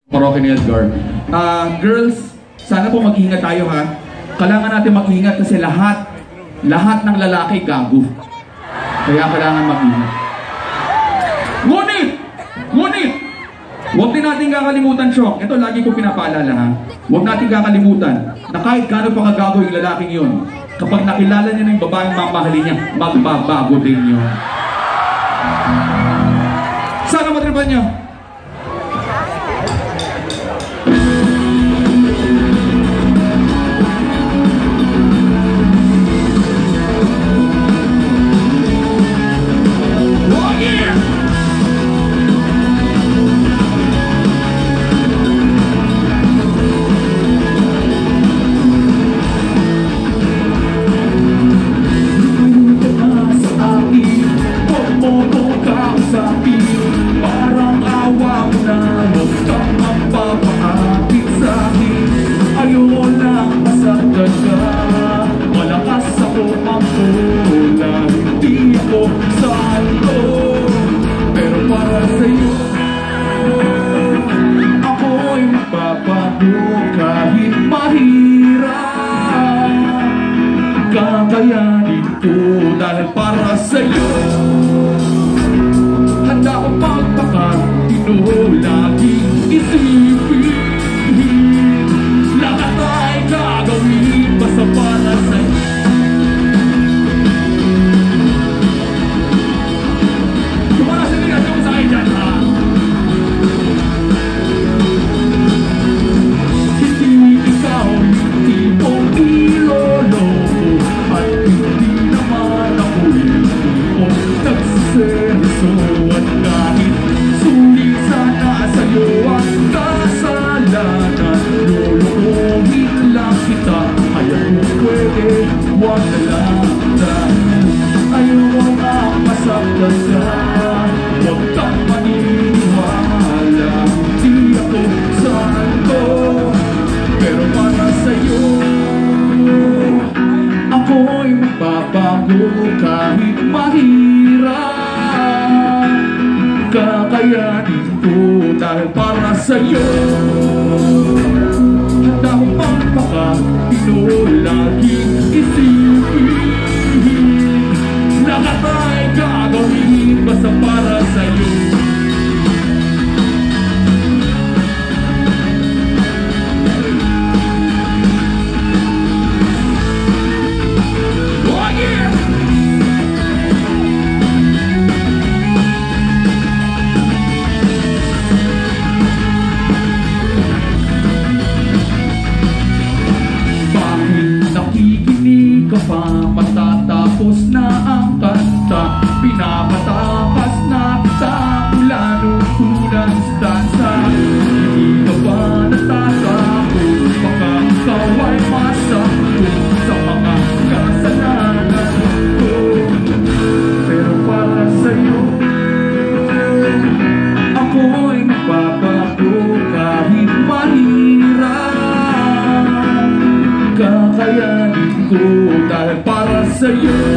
Parokya ni Edgar. Girls, sana po mag-ingat tayo ha. Kailangan natin mag-ingat kasi lahat ng lalaki gago. Kaya kailangan mag-ingat. Ngunit, huwag din natin kakalimutan, Chok. Ito lagi ko pinapaalala ha. Huwag natin kakalimutan na kahit gaano pa kagago yung lalaking yun, kapag nakilala niya na yung babaeng mamahalin niya, magbabago din yun. Sana matripan niyo. Kahit mahirap, kakayanin ko dahil para sa'yo. Handa ko magpakatino, laging isipin lahat ay gagawin basta para sa'yo. Kumara sa ligasyon mo sa akin dyan ha. Huwag na lang dahil ayaw na masaktan ka. Huwag kang maniniwala, di ako santo, pero para sa'yo ako'y magbabago kahit mahirap. Kakayanin ko dahil para sa'yo. Handa ko magpakatino, laging isipin lahat ay gagawin basta para sa'yo. Oh yeah! Matatapos na ang kanta, pinapatakas na kita mula nung unang stanza. Hindi ka ba natatakot? Baka ikaw ay masakot sa mga kasalanan ko. Pero para sa'yo ako'y magbabago kahit mahirap. Kakayanin ko dahil para sa'yo.